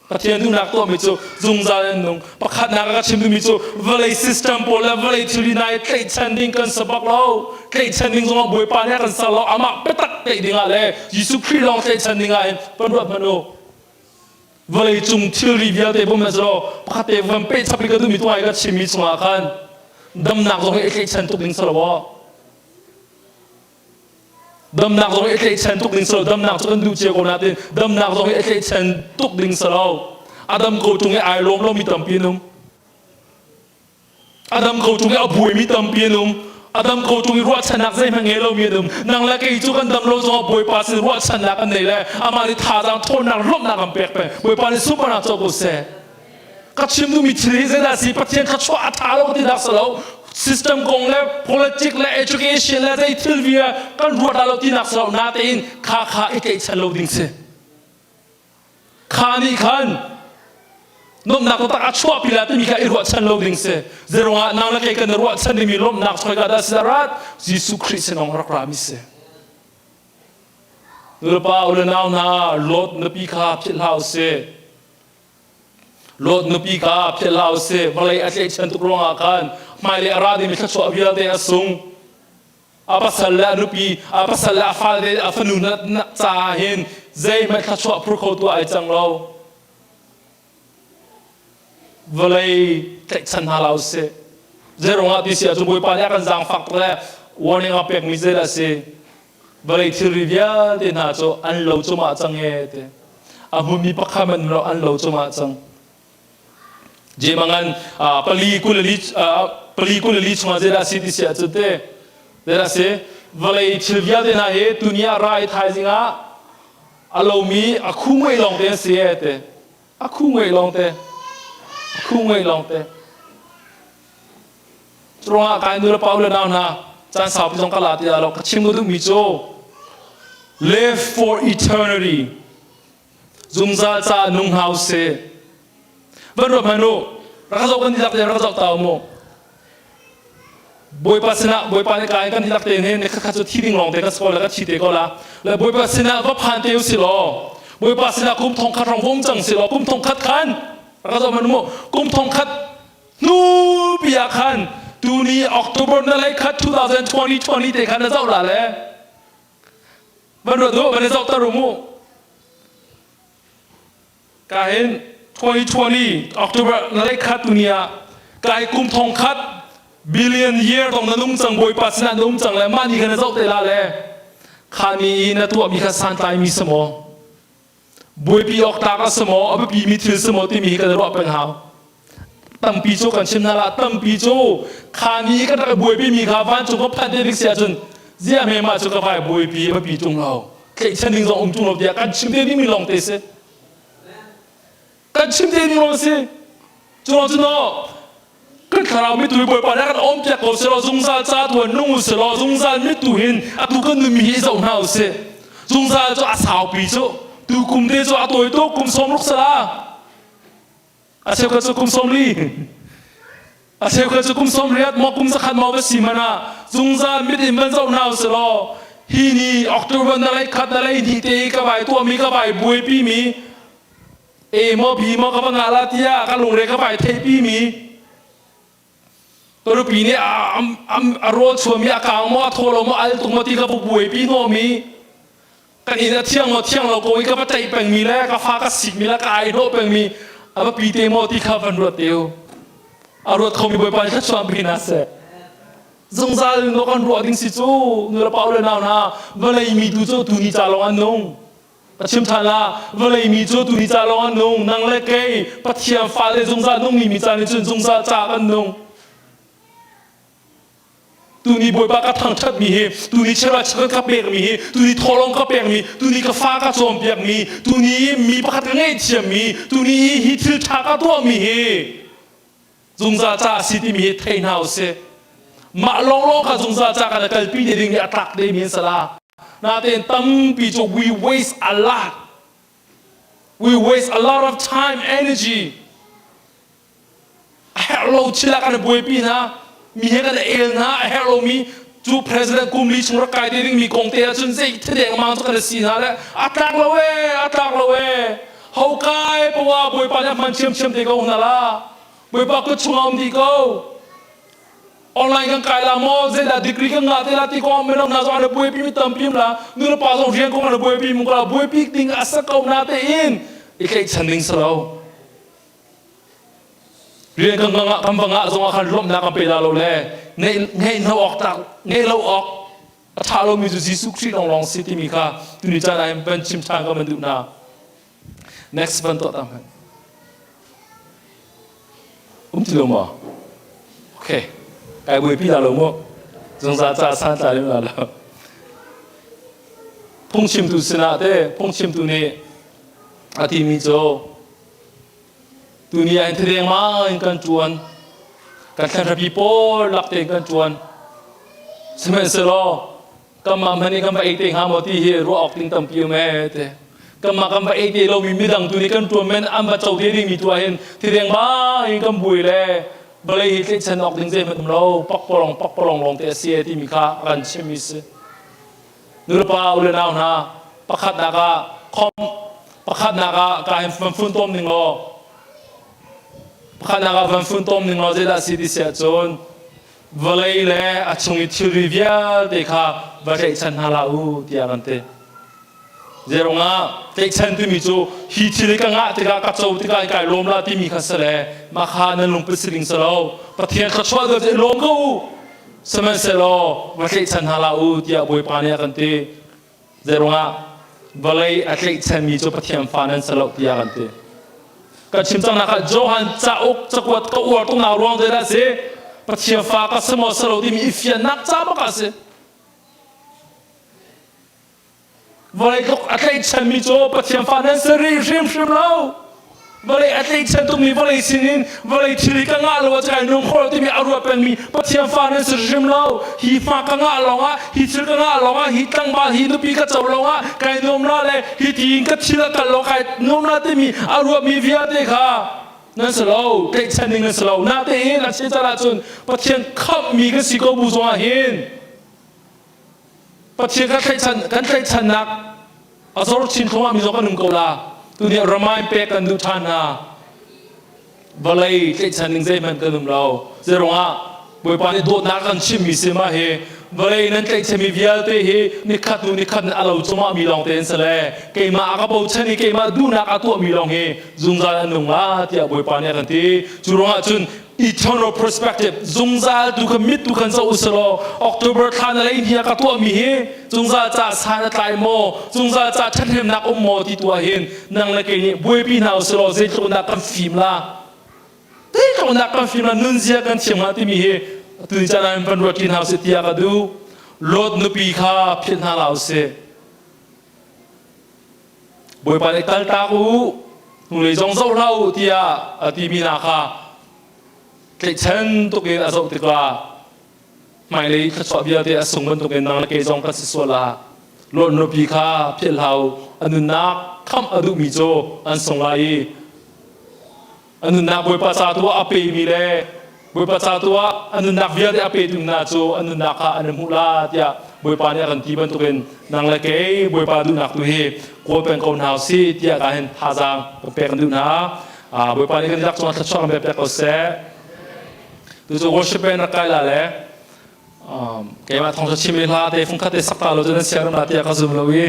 S1: ปัจเจียนดูนักตัวมิจูจงจานนั่นนึงปัจขัดนักก็ชิมดูมิจูเวลาซิสเต็มโปรเลเวลาทุลีนายใครชันดิ้งกันสบักเราใครชันดิ้งจงมาบวยปานเนี่ยกันสลาอามาเปตักใครดิ้งอะไรยิสุคริสต์ลองใครชันดิ้งอะไรเป็นแบบนั้นโอ้เวลาจุงชื่อรีวิวเตะผมจะรอปกติวันเป็ดชับลิกดูมีตัวไอ้ก็ชิมิสงอาคันดำหนักตรงไอ้ใครชันตุกดิ้งสลาวดำหนักตรงไอ้ใครชันตุกดิ้งสลาวดำหนักตรงดูเจ้าคนนั้นดำหนักตรงไอ้ใครชันตุกดิ้งสลาวอาดัมเขาตรงไอ้ไอ้ลมเรามีตั้มปีนุ่มอาดัมเขาตรงไอ้อบุยมีตั้มปีนุ่มอาดัมเขาตรงไอ้รัวชนะใจมันเงเรามีนุ่มนางเล็กไอ้จุกันดำเราตรงอบุยปัสรัวชนะกันเลยแหละอามาดิท่าทางทนนักรบนักกันเปียกไปบุยปัสสุปนักเจ้ากุศลก็ชิมดูมีทีเซนสิปะเทียนขัดชัวอัฐาเราที่ดักสลาวsystem กงและ politics และ education และได้ทิลเวียกันรัวดาเราที่นักสลาวนาเตนข้าไอ้เกชันเราดิ้งเสข้านี่ขันนมนักตักชัวพิลาที่มีการรัวชันเราดิ้งเสเจรงะนางละเกกันรัวชันที่มีลมนักช่วยกันได้สารัตยิสุคริสต์น้องรักรามิเสหรือเปล่าเรื่องน่าหน้าลดนปีข้าพิลาเสลดนปีกาเพื่อเราเสมาเลยอาจจะฉันตุกลงอาการมาเลยอาราดีมีข้าชัววิลเดอสุงอาปัสสละนปีอาปัสสละฟ้าเดอาฟนุนนักจ่าเห็นใจไม่ข้าชัวพวกเขาตัวไอ้จังเรามาเลยแต่ฉันหาเราเสเจรงอาทิเสียจุบวยปานยากันจังฟักตัววันนี้อาเปียกมิเซลเสมาเลยที่ริวิลเดน่าโจอันเราจุมาจังเอเตอาบุมีปักขามันเราอันเราจุมาจังเจมังปลีกุลลิชมาเจราสิติเสียจุดเตเจราเสวลาทิลวิอาเดน่าเฮตุนียารายท้ายสิงะอารมณ์มีอาคุ้งไว้ลองเตเสียเตอาคุ้งไว้ลองเตอาคุ้งไว้ลองเตตรงอาการดูแลเปล่าเลยนะนะจันสาวพิจงกลาติดาเราชิมดูมิโจ live for eternity จุงซาซานุ่งเฮาเซวันรุ่งมันรู้รักษากันที่รักเตนรักษาตัวมั่วบอยปัสนาบอยปานิกายกันที่รักเตนเห็นเนี่ยข้าจะที่ดิ่งลงเตกันสกอลแล้วก็ชีเตก็ละแล้วบอยปัสนาว่าผ่านเตวสิลอบอยปัสนากุมทองคัดรองวงจังสิลอกุมทองคัดขันรักษามันมั่วกุมทองคัดนูปียขันตูนี้ออกตุบนั่นเลยคัด2020เตขันนั่นเจ้าละเลยวันรุ่งดูวันนี้เจ้าตารุ่งมั่วกายเห็น2020 October นั่นเลยคัดตุนียกายกุมทองคัด billion year ตรงนั้นนุ่งจังบอยปัสนานุ่งจังเลยมันนี่กันจะเตะละเลยขานีนั่นตัวมีข้าสันตายมีสมอบอยปีออกตากสมอเอาไปปีมีถือสมอที่มีกันรอเป็นหาวตั้มปีโจกันชิมนาละตั้มปีโจขานีกันบอยปีมีข้าวันจุกก็พันเดริกเสียจนเสียไม่มาจุกก็ไปบอยปีมาปีจงเราแค่ฉันดึงจงจงเราเดียกันชิมเดียนี่มีลองเตะเสกันชิมเดนี่ลงสิจุลจุนอกันขารไม่ตุยบ่อยปานกันอมเปียกเขาเสียเราสงสารชาติวันนุ่งเสียเราสงสารไม่ตุยอาตุกันนุ่มมีเจ้าหน้าเสียสงสารเจ้าอาสาวปีเจ้าตุกุมเดเจ้าอาตุยตุกุมสมลุกสลาอาเชฟก็จะกุมสมลีอาเชฟก็จะกุมสมเรียดมอกุมสักขัดมอวสิมานะสงสารไม่ได้มันเจ้าหน้าเสียเราฮีนี่ออกตัววันอะไรขัดอะไรดีเตะกับไปตัวมีกับไปบุยปีมีมอพีมอกับงาลาติยากันลงเรือกับไปเทปีมีตัวปีนี้โรดชัวมีอากาศมอโทรมออัลตุมตีกับบุยปีโนมี กันอินเที่ยงเราโกยก็ปัจจัยเป็นมีแล้วก็ฟ้าก็สิกมีแล้วก็ไอโนเป็นมีอาปีเตโมที่ข้าฟันรถเดียวอารถเขามีบริบาลชัดชวนพินาเสจงใจนกันรัวดิ้งสิจูนูระเปาเลยนาวนะเวลามีดูโจตุนิจาลงอันนงปัจฉิมทันละเวลามีโจตุนิจาลงอันนงนั่งเล็กเกยปัจเจียนฟ้าเลยจงใจนงมีจานจนจงใจจากอันนงตูนี้บอยปากกทั้งชัดมีตูนี้เชื่อชัดกับเปียกมีตูนี้ทอลงกับเปียกมีตูนี้กับฟ้ากับโจมเปียกมีตูนี้มีปากกง่ายเฉียมีตูนี้ฮิตชากับตัวมีจงใจจากสิที่มีเทนเฮาส์มาลองกับจงใจจากกันกับปีเดียงอัตราเดมีสลานาเตนตั้มปีจู we waste a lot of time energy เราชิลากันบอยปีนะมีเหตุการณ์เองนะเรามีจู president กุมลีชงรักไก่ที่มีกองเตียจนเสียที่เด็กมาจากกันสินะแล้วอัตราเราเขาไกลเพราะว่าบอยปานมันเชื่อมเด็กเขาหน้าละบอยปานก็ชงอมดีเขาออนไลน์กันไกลละมอเจดดีกรีกันงาเตละที่ก็ไม่ต้องน่าจะอะไรบอยปีมีตั้มพิมละนู่นละป้าส่งเรียนก็อะไรบอยปีมุกละบอยปีดิ้งอาศักเอาหน้าเตอินอีกแค่ฉันดิ้งสลาวเรียนกันงะคำฟังงะส่งอาคารล้มนักกันไปดาวเราเลยไงเราออกจากไงเราออกถ้าเรามีจุดที่สุขที่ลองสิที่มีค่าตุนิจาได้เป็นชิมทางก็มันดูน่า next วันต่อตามกันที่ลงมาโอเคไอ้บุยพี่ดาวลงมาจงจ่าสันจ่าเรื่องอะไรพงชิมตุสนาเต้พงชิมตุนี่อาทิมีโจตุนี่อันที่เรียงมาอันกันจวนกันแค่ระบีโป้หลักเต็งกันจวนสมัยเสร็จแล้วก็มาพันนี้ก็มาเอติงหาหมดที่เฮรัวออกติงตั้มพิวแม่เต้ก็มาเอติเรามีมิดังตุนี่กันจวนแม่อันบัดเจ้าเดียร์มีตัวเห็นที่เรียงมาอันกันบุยเลยบริหิตฉันออกติงเจมันเราปักปลองลงเตะเสียที่มีค่ากันเชมิสนูรปาอุเลนาวนะปักขัดนักคอมปักขัดนักการฟื้นต้มหนึ่งล้อปักขัดนักฟื้นต้มหนึ่งล้อจะได้สิทธิเสียจนบริหิตเลยอาชงอิทิริวิอาเด็กค่ะบริหิตฉันฮาลาอูที่อากันเตเจรงะเด็กฉันที่มีจูฮิตที่กังะที่กักจูที่กังลมลาที่มีข้าศึกมาข้านั้นลงไปสิงสลาวประเทศข้าชวดเดินลงกูสมัยเสลาวบริษัทฮัลลาอูที่อาบวยปานีกันตีเจรงะบริษัทฉันมีจูประเทศฟานันสลาวที่อากันตีก็ชิมจังนักโจฮันจะอกจะกวดก็อวดตรงนาวรวงเดินเสียประเทศฟ้าก็สมอสลาวที่มีอิฟยันนักจ้าบักเสียบริษัทฉันมีจูประเทศฟานันสรีริมเราบริษัทฉันต้องมีบริษัทนี้บริษัทที่กังอาลว่าจะให้นุ่งคนที่มีอารมณ์เป็นมีประเทศฟ้านั้นสริมเราฮีฟ้ากังอาลว่าฮีชิลกังอาลว่าฮีตั้งบ้านฮีนุปีก็จะลงว่าไก่นุ่มน่าเลยฮีทีนก็ชิลกันลงไก่นุ่มน่าที่มีอารมณ์มีวิญญาณเด็กค่ะนั่นสโลว์เด็กฉันนี่นั่นสโลว์น่าที่เห็นนั่นเชื่อใจละจนประเทศขับมีกันสิโก้บุษวาเห็นประเทศกันใจฉันนักอาสรชินเขาว่ามีสองกันหนึ่งกูละตัวนี้เราไม่เป็กกันดูท่านะบริษัทฉันนึงเจมันกันนุ่มเราเจรงอ่ะบริปานี่โดดนักกันชิมมีเสมาเฮบริษัทนั้นใจฉันมีวิญญาณเตะเฮนี่ขัดนู่นนี่ขัดนั่นเราจงมามีลองเต้นเสลเกี่ยมาอากับเอาฉันนี่เกี่ยมาดูนักตัวมีลองเฮจุงใจอันนุ่มละที่บริปานี่กันที่จุรงอ่ะจุน eternal perspective จงใจดูขมิดดูขันเจ้าอุสโล October ท่านอะไรอินเดียกับตัวมีเฮจงใจจะสานตายโมจงใจจะชัดเห็นนักอมโมที่ตัวเห็นนั่งเล็กนี่บุยปีน่าอุสโลเจตรงนักกันฟิล์มละเจตรงนักกันฟิล์มละนุ่นเสียกันเชียงมาที่มีเฮตัวนี้จะนั่งเป็นรถกินหาวเสียที่อากัดูรถนุปีข้าเพียงหาเราเสียบุยปานเอกตัลตากูนุ่งเลยจงเจ้าเล่าที่อาที่มีนาคาเกิดฉันตุกินอาศัยติกลาไม่เลยข้าชอบเบียร์ที่อาศัยมันตุกินนางเกจงกัสสวลาโลดนบีข้าเพียรเราอันนุนักคำอดุมิโจอันทรงไลอันนุนักบวยภาษาตัวอภิมีเลบวยภาษาตัวอันนุนักเบียร์ที่อภิตุนาโจอันนุนักข้าอันมุลาที่บวยปานี่กันที่มันตุกินนางเกยบวยปาดุนักตุเฮกวนเป็นคนหาวซีที่การเห็นท่าจางเป็นกันดูนะบวยปานี่กันรักจงข้าชอบแบบแต่ก็เสดูจะ worship เป็นนักการละเลยเกี่ยมาท่องชิมิลาเตฟงคัตเตสักตาเราจะนั่งเสียงนาทีก็ซุ่มเราวิ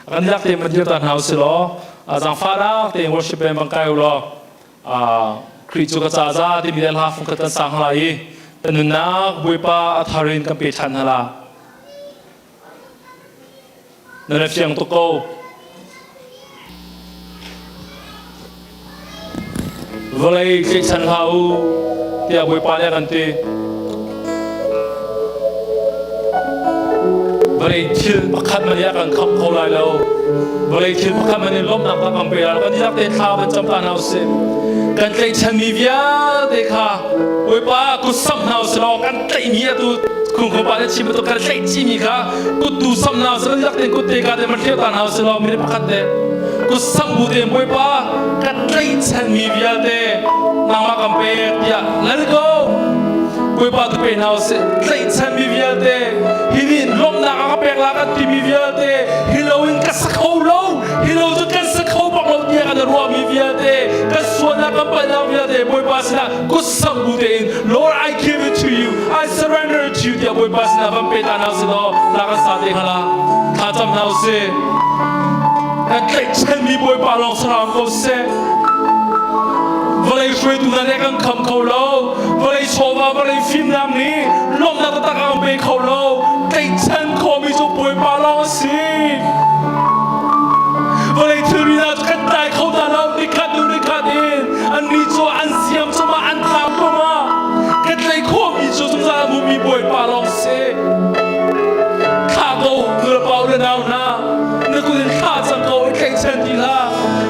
S1: kan yak te man tan house lo jang fa da te worship em bang kai lo kri chu ka cha za ti mi ha phung ka tan sang lai tan na bui pa atharin kam pe chan hala na fiang to ko volei ke chan hau ti bui pa ya kan ti volei thil pakhat man ya kan kham khau lai lo volei thil pakhat man lom nak ka kam pe la kan yak te tha ban cham tan house kan te chan mi via te kha bui pa ku sam house lo kan te mi tu kung ko pa chi mo to kan te chi mi kha ku tu sam na so yak te ku te ka te man thil tan house lo mi pakhat te ku sam bu te bui pa kan te chan mi via te na ma kam pe ya let it go bui pa tu pe house te chan mi via te hinin lom na ka pe la ka ti mi via te hilowin ka sa khau lo hilow tu kan sa khau bak lo nia ka ro mi via te ka so na ka pa na via te bui pa sina ku sam bu te Lord I give it to you I surrender it to you dia bui pa sina ban pe ta na se lo la ka sa te khala tha cham na se ka te chan mi bui pa long sa ko se volei shui tu na ne kan kham khau lo volei chowa volei phim nam ni lom na ta ka be khau lo te chan kho mi chu bui pa long si volei thuri na kan tai khau da lo ni khat du ni khat in an ni cho an siam cho ma an tam ko ma kan lai kho mi chu sung sa mu mi bui pa long si kha go ngur pau le nau na na ku ni kha chang ko te chan di la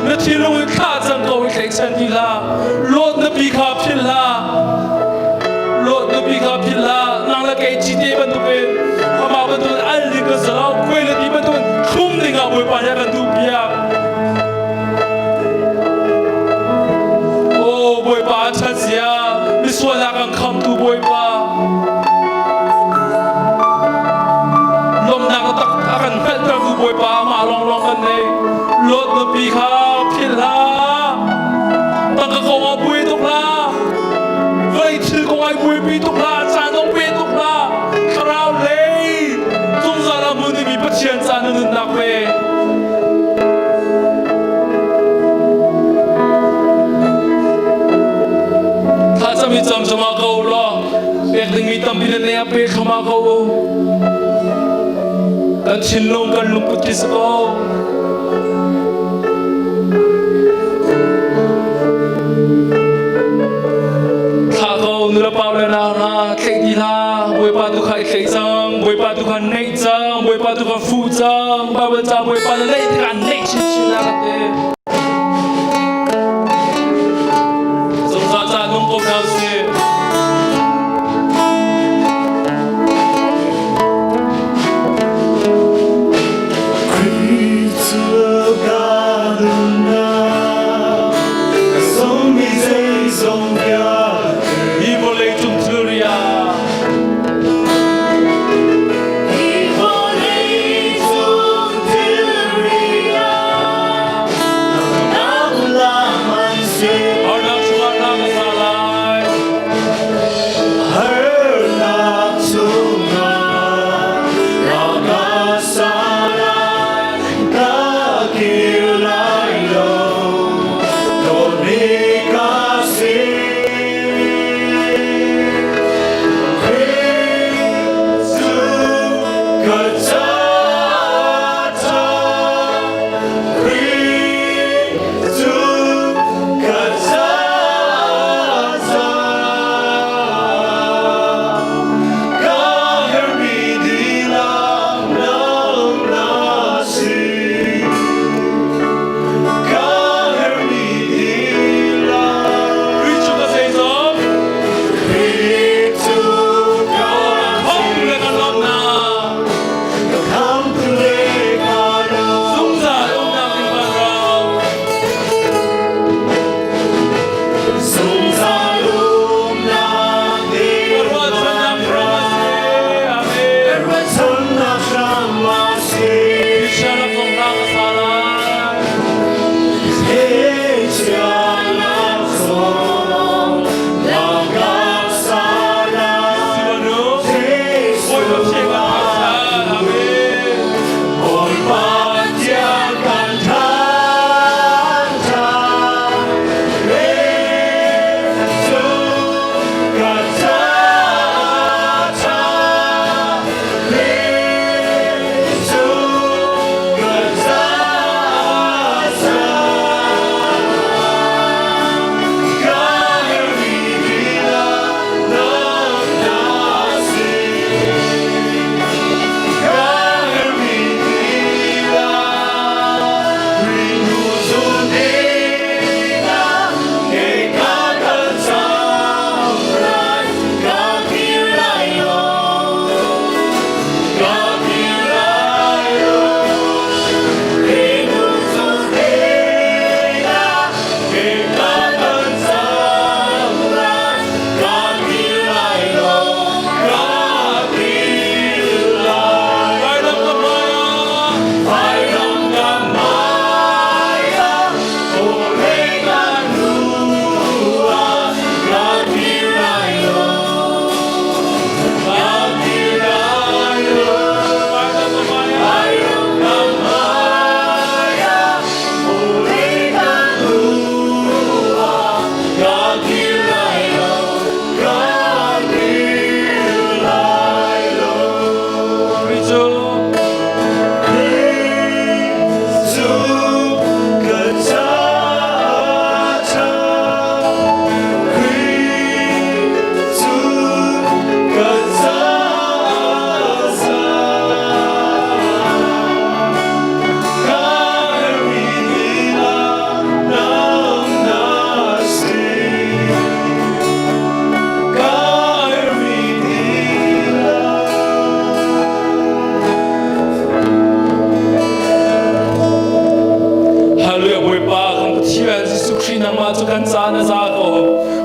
S1: na thi lo kha chang ko te chan di la Lord na bi kha phil la Lord na bi kha phil la nang la ke chi te ban tu pe ma ban tu al ni ka sa lo kwai le di ban tu khum ni nga boi pa ya kan tu pia oh boi pa chan sia mi so la kan kham tu boi pa lom na ka tak akan phet ka tu boi pa ma long long kan nei Lord na bi kha phil la tăng cái công ao bui tục la vậy thì công ai bui bi tục la cha nó bi tục la khao lấy tung ra là muốn đi bị bắt chiên cha nên nặng về thà cho mi chăm cho mà câu lo việc đừng mi tâm bi nên nè bị không mà câu cần chín lông cần lục bút kí câu nửa bao lần nào na thấy đi la bồi ba tu khai thấy rằng bồi ba tu khai nấy rằng bồi ba tu khai phụ rằng ba bên cha bồi ba là nấy thì cả nấy chỉ là thế giống ra ra nông công nào xe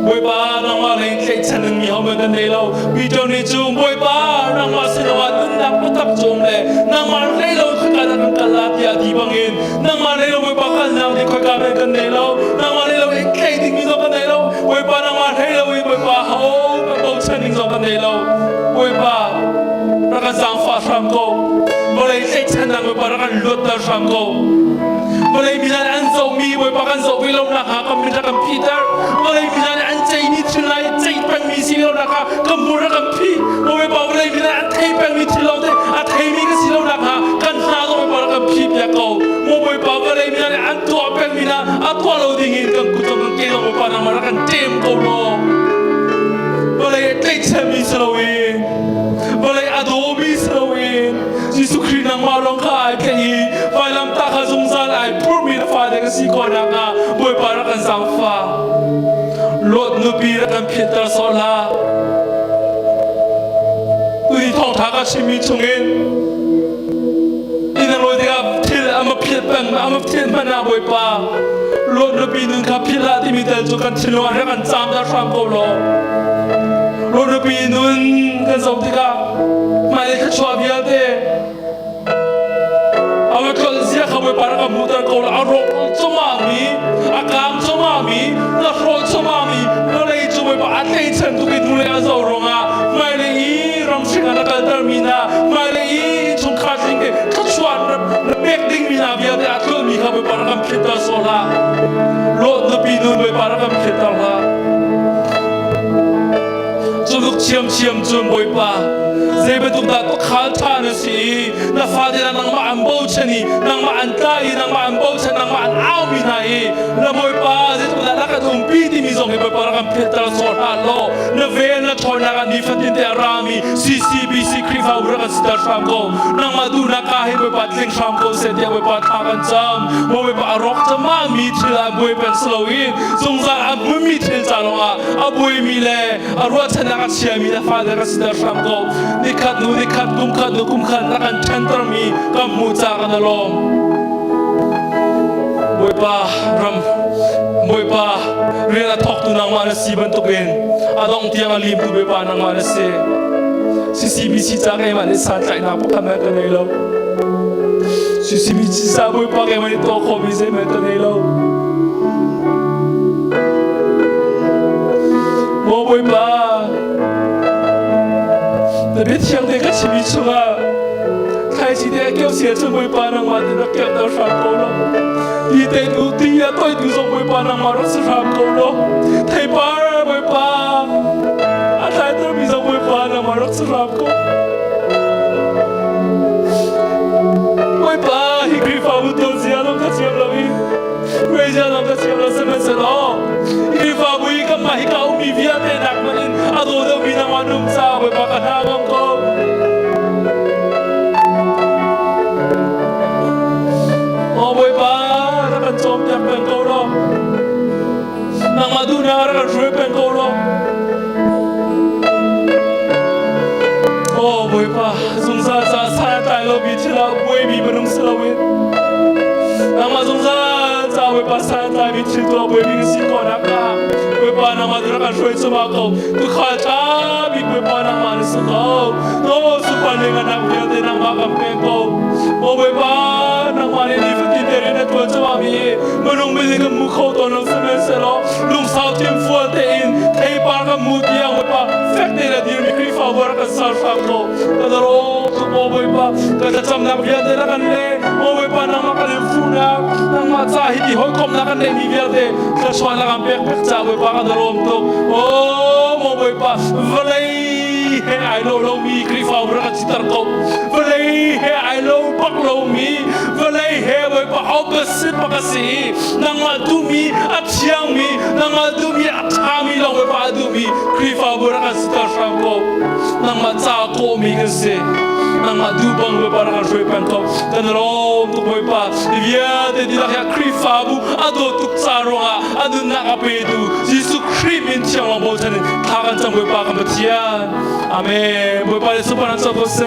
S1: bồi ba nang ma lấy cái chân đừng mi hậu mới cần đây lâu vì cho nên chung bồi ba nang ma xin lỗi đừng đặt bất tập chung lệ nang ma lấy lâu khơi cả nang cả lát ya đi bằng in nang ma lấy lâu bồi ba cần nào thì khơi cả bên cần đây lâu nang ma lấy lâu cái tình mi do cần đây lâu bồi ba nang ma lấy lâu bồi ba hậu bồi chân đừng do cần đây lâu bồi ba ra kan sang fa ram ko boleh cái chân nang bồi ba ra kan luat dar ram ko boleh bilang anzau mi bồi ba kan zau bilang nak ha kan minta kan Peter boleh bilang anjay ni trilai cai pang mi si bilang nak ha kan murah kan pi boleh ba boleh bilang thai pang mi trilai de thai mi kan si bilang nak ha kan na ko bồi ba kan pi ya ko mo bồi ba boleh bilang an tua pang mi na tua lo dingin kan kutong kan kelo bồi ba na mara kan tem ko lo boleh cái chân mi selawin boleh adobe selawin Jesus Christ nang marong khai cái phải làm ta khá dung gian ai pour mi na pha de cái si ko na nga bồi ba ra kan sang pha lột nu pi ra kan Peter sola ui thong tha ka chimi chungin ina loi de ka thil ama phiat bang ama phiat mana bồi ba lột nu pi nun ka phila ti mi tel chu kan thilo ra kan cham da tham ko lo lột nu pi nun kan zau ti ka mai le ka chwa bia deเอาคนเสียขโมยปลากับมูตะโกนเอารถจมามีอากามจมามีแล้วรถจมามีแล้วเลยจมาปลาเตยเชนตุกิดูเลยอาจารย์อ่ะไม่เลยอีรำชิงอะไรกันเตอร์มีนาไม่เลยอีชงขาดสิ่งเดียวทัชวันระเบิดดิ่งมีนาเบียดอาตัวมีขโมยปลากับพิตาโซลารถนบีนูนไปปลากับพิตาละจนลูกเชี่ยมจนบอยปลาเจ็บตุกตาตุกขาดทานสิน่าฟาดนางมาอันบูชนีนางมาอันตายนางมาอันบูชนางมาอันอ้าวมีนายน่าบอยปลาเจ็บตุกตาลักตุ่มปีที่มีส่งให้บอยปลากับเพตราโซลาโลน่าเวน่าทอยนากันดีฟันตินเตอรามีCCBC คริฟาวรักสิตาชามโกนางมาดูนักการให้บอยปลาเลี้ยงชามโกเสร็จยังบอยปลาทากันจำบอยปลารกจะมามีทิลาบอยเป็นสโลวินสงสารอับไม่มีทิลจานว่าอับอยมีเล่อรัวชนะกันเชียมีน่าฟาดรักสิตาชามโกนิคัดกุมขัดรักันเชนตรมีกับมูจากันลมบอยปลารำบอยปลาเรียนทอกตุนางมาเลสีบันตุกินอาดองเตียงอลีมตุบอยปลานางมาเลสีCCBC จากไอ้มันสันใจนักพนันกันเลยแล้ว CCBC จากบอยปลาไอ้มันตัวขบิเซมันกันเลยแล้วโมบอยปลาแต่เบี้ยเที่ยงเด็กก็ชีวิตชัวใครชีเด็กเกี่ยวเสียจนบอยปลานางมาเด็กเกี่ยวดาวสามโกลดีเด็กดูดีอะตัวดูส่งบอยปลานางมารักษาสามโกลไทยปลาบอยปลาอาไทยตัวมีส่งบอยปลานางมารักษาสามโกบอยปลาฮิกริฟาบุตรเสียลงกระเทียมเราอีเวจาลงกระเทียมเราเสมอเสมอฮิกริฟาบุยกับมาฮิกาอุมีเวียเตนักมันอินอาโดเดมีนางมานุ่มซาบอยปลากันหาบังโกบอยปลารักจอมยังเป็นโกลนางมาดูนางรักช่วยเป็นโกลโอ้บอยปลาสงสารจะสายตายเราบิดเราบอยมีเป็นนุ่งสลาวินนางมาสงสารจะบอยปลาสายตายบิดตัวบอยมีสิ่งก่อนนักนะบอยปลานางมาดูรักช่วยสมาเขาทุกข้าจ้าบิดบอยปลานางมาในสกาวโน้สุพรรณเงินนักเดียวแต่นางมากับเป็นโกโอ้บอยปลานางมาในนี้ ในตัวจะว่ามีมันลงไปเลยกับมือเขาตัวน้องเสมอเสร็จแล้วลุงสาวเทียมฟัวเตอินไทยปากับมือเดียวว่าแฟกเตอร์เดียวมีคริฟ้าบรักษาฟังโลก็จะรู้ตัวบอยปาก็จะจำนักเรียนเดลักันเลยบอยปานางมากันเลยฟูนักนางมาจ่าหิดีหอยคมนักกันเลยมีเรียนเดก็ชวนนักกันเปียกจ่าบอยปาก็จะรู้ตัวโอ้บอยปาเวลัยเฮไอโลโลมีคริฟ้าบรักษาตร์เวลัยเฮไอโลปักโลมีเวลัยเฮบอยปาเอาเบสปากสีนางมาดูมีอัจฉริยมีนางมาดูมีอัจฉริมีลองบอยปาดูมีคริฟ้าบรักษาตร์ก็นางมาจ่าโกมีกันสินางมาดูบังบอยปารักษาเป็นก็แต่นรมตุบอยปาดิวิอาเดดิลักยาคริฟ้าบุอดูตุกซาโรงอดูนักเปดูยิสุคริมินเชียงลองบอกฉันทากันจังบอยปากันมาเทียนอาเมนบอยปาเลสุปนันโซโกเซ